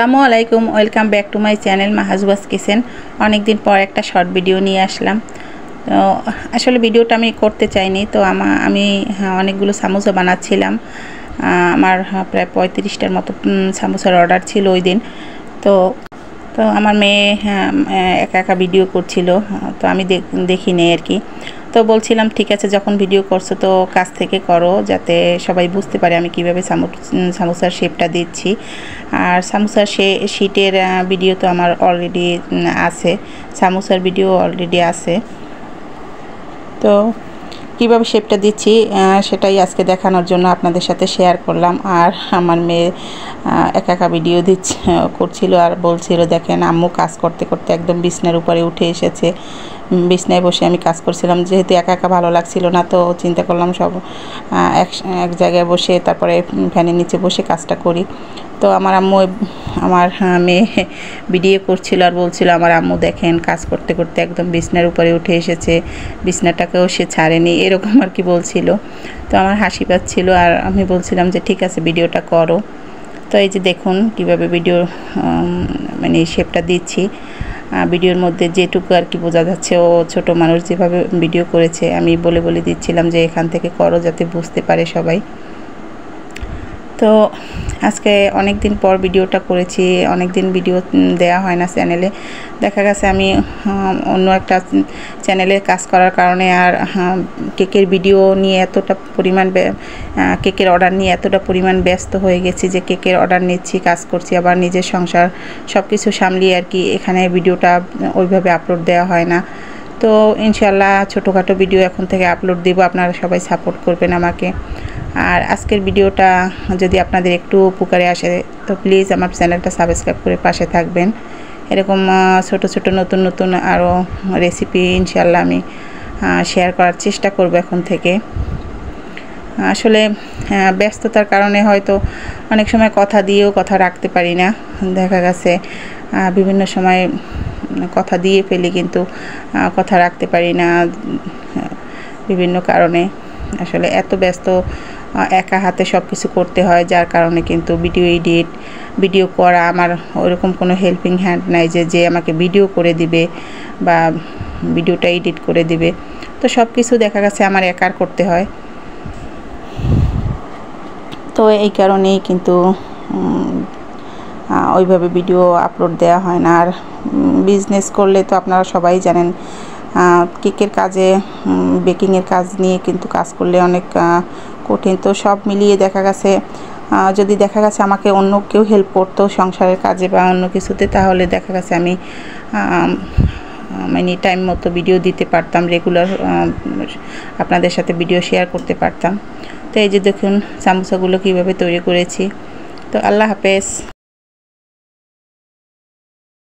আসসালামু আলাইকুম, welcome back to my channel Mahajuba's kitchen. অনেক দিন পর একটা শর্ট ভিডিও নিয়ে আসলাম। তো আসলে ভিডিওটা আমি করতে চাইনি, তো আমি অনেকগুলো সামোসা বানাচ্ছিলাম। আমার প্রায় 35টার মতো সামোসার অর্ডার ছিল ওই দিন। তো তো আমার মেয়ে একা একা ভিডিও করছিল, তো আমি দেখিনি আর কি। তো বলছিলাম ঠিক আছে, যখন ভিডিও করছো তো কাছ থেকে করো, যাতে সবাই বুঝতে পারে আমি কিভাবে সামোসার শেপটা দিচ্ছি। আর সামোসার শিটের ভিডিও তো আমার অলরেডি আছে, সামোসার ভিডিও অলরেডি আছে। তো কীভাবে শেপটা দিচ্ছি সেটাই আজকে দেখানোর জন্য আপনাদের সাথে শেয়ার করলাম। আর আমার মেয়ে একা একা ভিডিও করছিল আর বলছিল, দেখেন আম্মু কাজ করতে করতে একদম বিছনার উপরে উঠে এসেছে। বিছনায় বসে আমি কাজ করছিলাম, যেহেতু একা একা ভালো লাগছিল না, তো চিন্তা করলাম সব এক জায়গায় বসে তারপরে ফ্যানের নিচে বসে কাজটা করি। তো আমার আম্মু আমার মেয়ে ভিডিও করছিল আর বলছিল, আমার আম্মু দেখেন কাজ করতে করতে একদম বিছনার উপরে উঠে এসেছে, বিছনাটাকেও সে ছাড়েনি, এরকম আর কি বলছিল। তো আমার হাসি পাচ্ছিল আর আমি বলছিলাম যে ঠিক আছে ভিডিওটা করো। তো এই যে দেখুন কিভাবে ভিডিও মানে শেপটা দিচ্ছি। ভিডিওর মধ্যে যেটুকু আর কি বোঝা যাচ্ছে, ও ছোট মানুষ যেভাবে ভিডিও করেছে আমি বলে বলে দিচ্ছিলাম যে এখান থেকে করো, যাতে বুঝতে পারে সবাই। তো আজকে অনেক দিন পর ভিডিওটা করেছি, অনেক দিন ভিডিও দেয়া হয় না চ্যানেলে। দেখা গেছে আমি অন্য একটা চ্যানেলে কাজ করার কারণে আর কেকের ভিডিও নিয়ে এতটা পরিমাণ কেকের অর্ডার নিয়ে এতটা পরিমাণ ব্যস্ত হয়ে গেছি যে কেকের অর্ডার নিচ্ছি, কাজ করছি, আবার নিজের সংসার সব কিছু সামলিয়ে আর কি এখানে ভিডিওটা ওইভাবে আপলোড দেওয়া হয় না। তো ইনশাল্লাহ ছোটোখাটো ভিডিও এখন থেকে আপলোড দিব, আপনারা সবাই সাপোর্ট করবেন আমাকে। আর আজকের ভিডিওটা যদি আপনাদের একটু উপকারে আসে তো প্লিজ আমার চ্যানেলটা সাবস্ক্রাইব করে পাশে থাকবেন। এরকম ছোট ছোট নতুন নতুন আরও রেসিপি ইনশাল্লাহ আমি শেয়ার করার চেষ্টা করব এখন থেকে। আসলে ব্যস্ততার কারণে হয়তো অনেক সময় কথা দিয়েও কথা রাখতে পারি না, দেখা গেছে বিভিন্ন সময় কথা দিয়ে ফেলি কিন্তু কথা রাখতে পারি না বিভিন্ন কারণে। আসলে এত ব্যস্ত, একা হাতে সব কিছু করতে হয়, যার কারণে কিন্তু ভিডিও করা আমার ওইরকম কোনো হেল্পিং হ্যান্ড নাই যে আমাকে ভিডিও করে দিবে বা ভিডিওটা এডিট করে দিবে। তো সব কিছু দেখা গেছে আমার একার করতে হয়। তো এই কারণেই কিন্তু ওইভাবে ভিডিও আপলোড দেওয়া হয় না। আর বিজনেস করলে তো আপনারা সবাই জানেন, কেকের কাজে বেকিংয়ের কাজ নিয়ে কিন্তু কাজ করলে অনেক কঠিন। তো সব মিলিয়ে দেখা গেছে যদি দেখা গেছে আমাকে অন্য কেউ হেল্প করতো সংসারের কাজে বা অন্য কিছুতে, তাহলে দেখা গেছে আমি মানে টাইম মতো ভিডিও দিতে পারতাম, রেগুলার আপনাদের সাথে ভিডিও শেয়ার করতে পারতাম। তো এই যে দেখুন সামোসাগুলো কীভাবে তৈরি করেছি। তো আল্লাহ হাফেজ।